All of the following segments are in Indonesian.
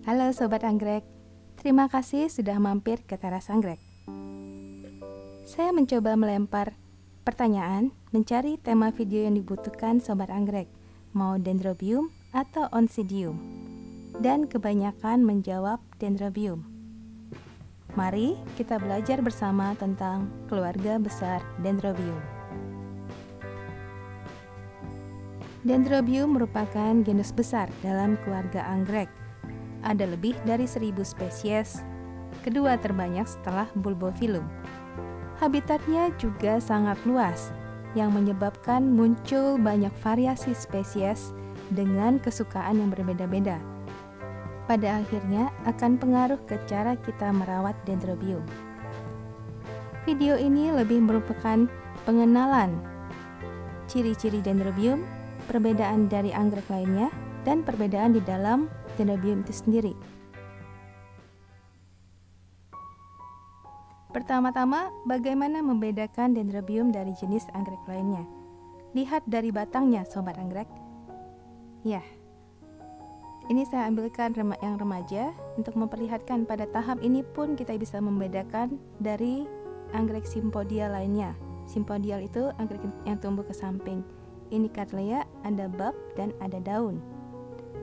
Halo Sobat Anggrek, terima kasih sudah mampir ke Teras Anggrek. Saya mencoba melempar pertanyaan, mencari tema video yang dibutuhkan Sobat Anggrek, mau Dendrobium atau Oncidium, dan kebanyakan menjawab Dendrobium. Mari kita belajar bersama tentang keluarga besar Dendrobium. Dendrobium merupakan genus besar dalam keluarga anggrek. Ada lebih dari 1000 spesies, kedua terbanyak setelah Bulbophyllum. Habitatnya juga sangat luas, yang menyebabkan muncul banyak variasi spesies dengan kesukaan yang berbeda-beda. Pada akhirnya akan pengaruh ke cara kita merawat Dendrobium. Video ini lebih merupakan pengenalan ciri-ciri Dendrobium, perbedaan dari anggrek lainnya, dan perbedaan di dalam Dendrobium itu sendiri. Pertama-tama, bagaimana membedakan Dendrobium dari jenis anggrek lainnya? Lihat dari batangnya, Sobat Anggrek. Ya, ini saya ambilkan yang remaja untuk memperlihatkan pada tahap ini pun kita bisa membedakan dari anggrek Sympodial lainnya. Sympodial itu anggrek yang tumbuh ke samping. Ini Cattleya, ada bab dan ada daun.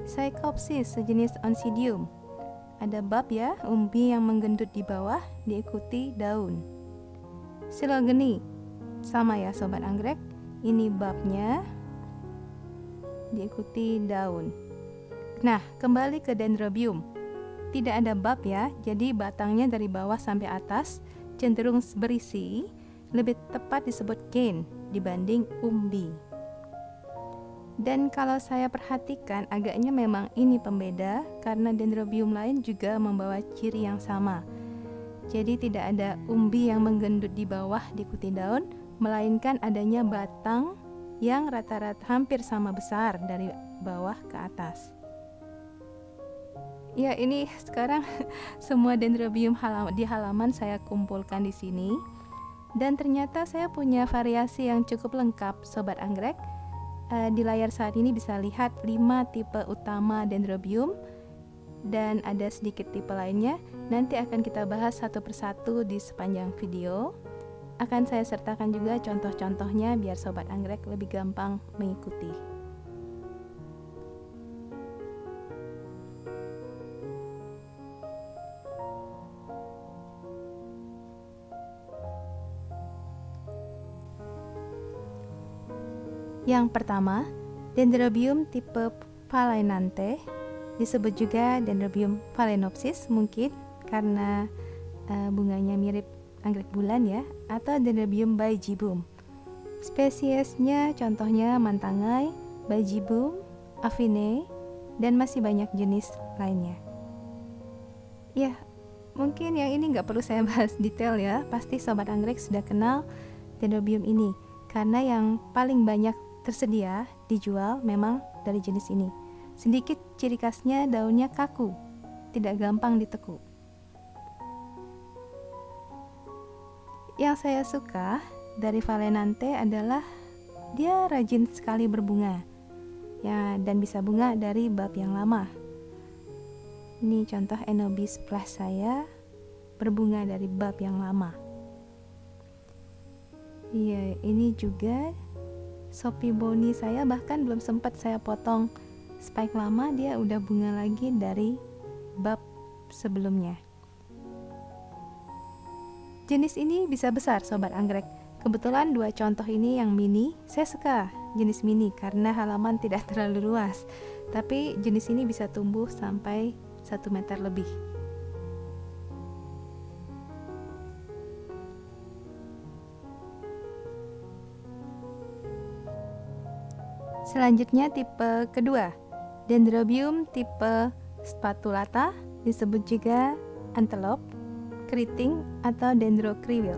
Psychopsis sejenis Oncidium, ada bab ya, umbi yang menggendut di bawah diikuti daun. Silogeny sama ya Sobat Anggrek, ini babnya diikuti daun. Nah, kembali ke Dendrobium, tidak ada bab ya, jadi batangnya dari bawah sampai atas cenderung berisi, lebih tepat disebut cane dibanding umbi. Dan kalau saya perhatikan agaknya memang ini pembeda karena Dendrobium lain juga membawa ciri yang sama. Jadi tidak ada umbi yang menggendut di bawah diikuti daun, melainkan adanya batang yang rata-rata hampir sama besar dari bawah ke atas. Ya, ini sekarang semua Dendrobium di halaman saya kumpulkan di sini. Dan ternyata saya punya variasi yang cukup lengkap Sobat Anggrek. Di layar saat ini bisa lihat 5 tipe utama Dendrobium dan ada sedikit tipe lainnya. Nanti akan kita bahas satu persatu di sepanjang video. Akan saya sertakan juga contoh-contohnya biar Sobat Anggrek lebih gampang mengikuti. Yang pertama, Dendrobium tipe Phalaenanthe, disebut juga Dendrobium phalaenopsis mungkin karena bunganya mirip anggrek bulan ya, atau Dendrobium Baejibum. Spesiesnya contohnya Mantangai, Baejibum, Avinae, dan masih banyak jenis lainnya. Ya, mungkin yang ini nggak perlu saya bahas detail ya, pasti Sobat Anggrek sudah kenal Dendrobium ini karena yang paling banyak tersedia dijual memang dari jenis ini. Sedikit ciri khasnya daunnya kaku, tidak gampang ditekuk. Yang saya suka dari Phalaenanthe adalah dia rajin sekali berbunga, ya, dan bisa bunga dari bab yang lama. Ini contoh Enobis plus saya berbunga dari bab yang lama. Iya, ini juga Sophibony saya bahkan belum sempat saya potong spike lama, dia udah bunga lagi dari bab sebelumnya. Jenis ini bisa besar Sobat Anggrek. Kebetulan 2 contoh ini yang mini, saya suka jenis mini karena halaman tidak terlalu luas. Tapi jenis ini bisa tumbuh sampai 1 meter lebih. Selanjutnya tipe kedua, Dendrobium tipe Spatulata, disebut juga antelope, keriting, atau dendrokriwil.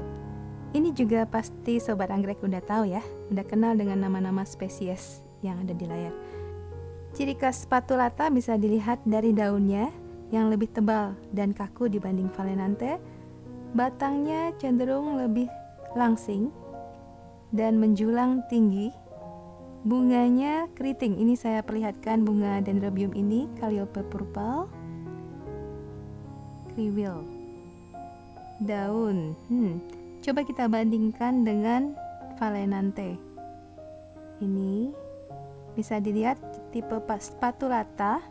Ini juga pasti Sobat Anggrek udah tahu ya, udah kenal dengan nama-nama spesies yang ada di layar. Ciri khas Spatulata bisa dilihat dari daunnya yang lebih tebal dan kaku dibanding Phalaenanthe. Batangnya cenderung lebih langsing dan menjulang tinggi. Bunganya keriting, ini saya perlihatkan bunga Dendrobium ini, Calliope purple. kriwil. Daun, coba kita bandingkan dengan Phalaenanthe. Ini bisa dilihat tipe spatulata,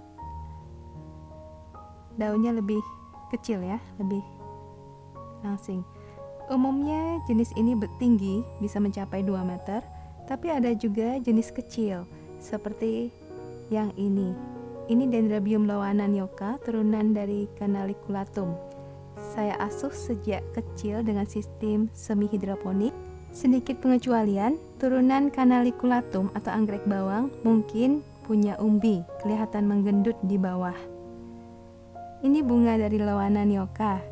daunnya lebih kecil ya, lebih langsing. Umumnya jenis ini tinggi, bisa mencapai 2 meter, tapi ada juga jenis kecil seperti yang ini. Ini Dendrobium lowana nyoka, turunan dari Canaliculatum. Saya asuh sejak kecil dengan sistem semi hidroponik. Sedikit pengecualian, turunan Canaliculatum atau anggrek bawang mungkin punya umbi, kelihatan menggendut di bawah. Ini bunga dari lowana nyoka.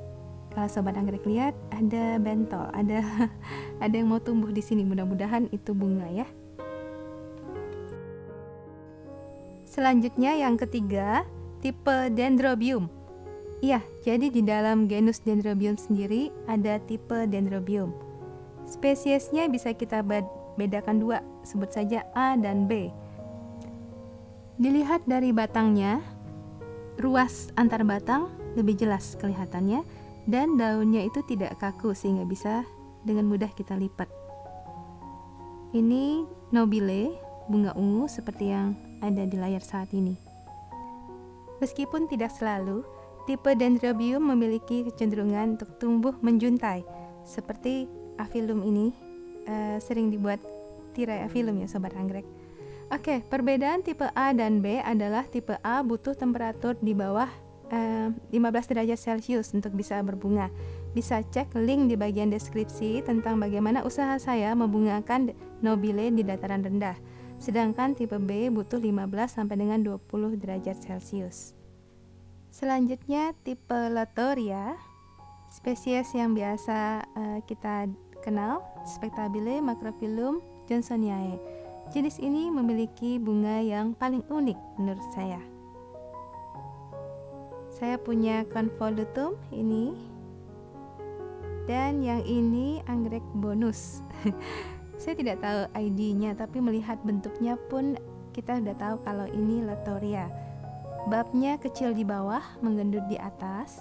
Kalau sobat anggrek lihat, ada bentol, ada yang mau tumbuh di sini. Mudah-mudahan itu bunga ya. Selanjutnya yang ketiga, tipe Dendrobium. Iya, jadi di dalam genus Dendrobium sendiri ada tipe Dendrobium. Spesiesnya bisa kita bedakan 2, sebut saja A dan B. Dilihat dari batangnya, ruas antar batang lebih jelas kelihatannya, dan daunnya itu tidak kaku sehingga bisa dengan mudah kita lipat. Ini nobile, bunga ungu seperti yang ada di layar saat ini. Meskipun tidak selalu, tipe Dendrobium memiliki kecenderungan untuk tumbuh menjuntai, seperti Aphyllum ini sering dibuat tirai Aphyllum ya sobat anggrek. Oke, perbedaan tipe A dan B adalah tipe A butuh temperatur di bawah 15 derajat Celcius untuk bisa berbunga. Bisa cek link di bagian deskripsi tentang bagaimana usaha saya membungakan nobile di dataran rendah. Sedangkan tipe B butuh 15 sampai dengan 20 derajat Celcius. Selanjutnya tipe Latoria, spesies yang biasa kita kenal, Spectabile, Macrophyllum johnsoniae. Jenis ini memiliki bunga yang paling unik menurut saya. Saya punya Convolutum ini, dan yang ini anggrek bonus. Saya tidak tahu ID-nya, tapi melihat bentuknya pun kita sudah tahu kalau ini Latoria. Babnya kecil di bawah, menggendut di atas,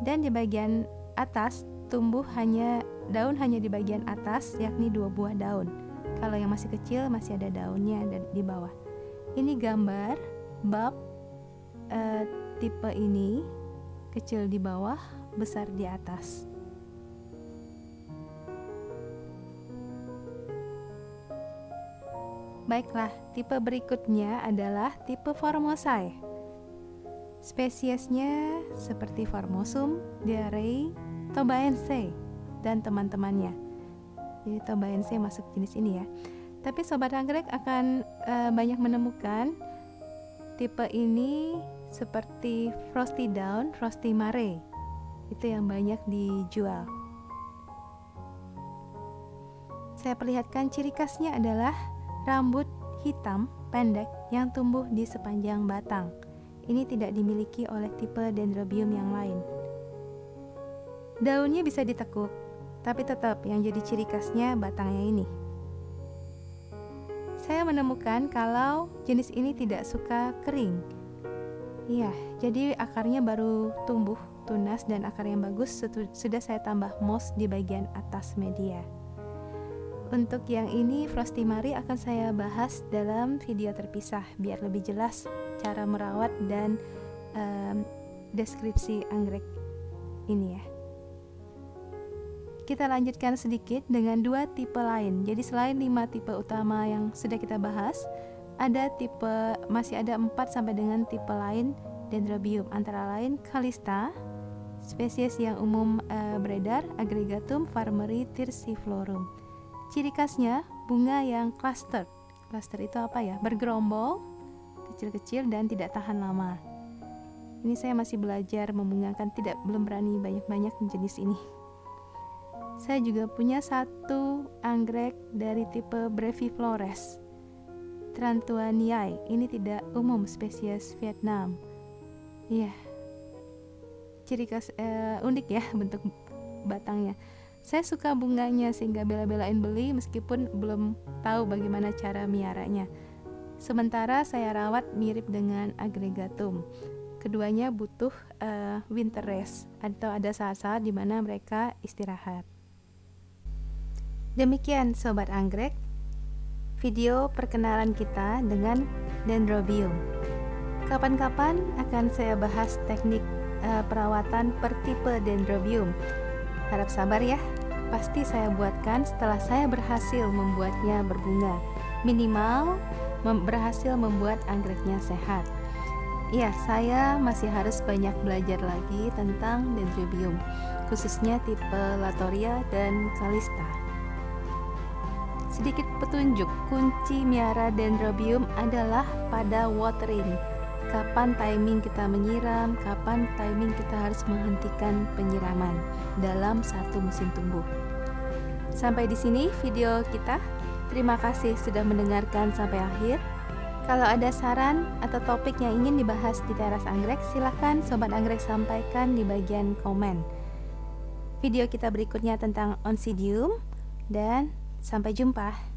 dan di bagian atas tumbuh daun hanya di bagian atas, yakni 2 buah daun. Kalau yang masih kecil masih ada daunnya di bawah. Ini gambar bab tipe ini, kecil di bawah, besar di atas. Baiklah, tipe berikutnya adalah tipe Formosae. Spesiesnya seperti Formosum, Diarrhea, Tobaense, dan teman-temannya. Jadi Tobaense masuk jenis ini ya. Tapi sobat anggrek akan banyak menemukan tipe ini seperti Frosty Down, Frosty Mare. Itu yang banyak dijual. Saya perlihatkan ciri khasnya adalah rambut hitam pendek yang tumbuh di sepanjang batang. Ini tidak dimiliki oleh tipe Dendrobium yang lain. Daunnya bisa ditekuk, tapi tetap yang jadi ciri khasnya batangnya ini. Saya menemukan kalau jenis ini tidak suka kering. Iya, jadi akarnya baru tumbuh tunas dan akar yang bagus sudah saya tambah moss di bagian atas media. Untuk yang ini Frosty Mare akan saya bahas dalam video terpisah biar lebih jelas cara merawat dan deskripsi anggrek ini ya. Kita lanjutkan sedikit dengan 2 tipe lain. Jadi selain 5 tipe utama yang sudah kita bahas, masih ada 4 sampai dengan tipe lain Dendrobium, antara lain Callista, spesies yang umum beredar, Aggregatum farmeri thyrciflorum. Ciri khasnya bunga yang cluster. Cluster itu apa ya? Bergerombol, kecil-kecil dan tidak tahan lama. Ini saya masih belajar membungakan, belum berani banyak-banyak jenis ini. Saya juga punya 1 anggrek dari tipe Breviflores, Trantuaniae. Ini tidak umum, spesies Vietnam. Iya, ciri khas unik ya bentuk batangnya. Saya suka bunganya sehingga bela-belain beli meskipun belum tahu bagaimana cara miaranya. Sementara saya rawat mirip dengan Aggregatum. keduanya butuh winter rest, atau ada saat-saat di mana mereka istirahat. Demikian Sobat Anggrek, video perkenalan kita dengan Dendrobium. Kapan-kapan akan saya bahas teknik perawatan per tipe Dendrobium. Harap sabar ya, pasti saya buatkan setelah saya berhasil membuatnya berbunga. Minimal berhasil membuat anggreknya sehat. Ya, saya masih harus banyak belajar lagi tentang Dendrobium, khususnya tipe Latoria dan Calista. Sedikit petunjuk, kunci miara Dendrobium adalah pada watering. Kapan timing kita menyiram, kapan timing kita harus menghentikan penyiraman dalam satu musim tumbuh. Sampai di sini video kita. Terima kasih sudah mendengarkan sampai akhir. Kalau ada saran atau topik yang ingin dibahas di Teras Anggrek, silahkan Sobat Anggrek sampaikan di bagian komen. Video kita berikutnya tentang Oncidium, dan sampai jumpa.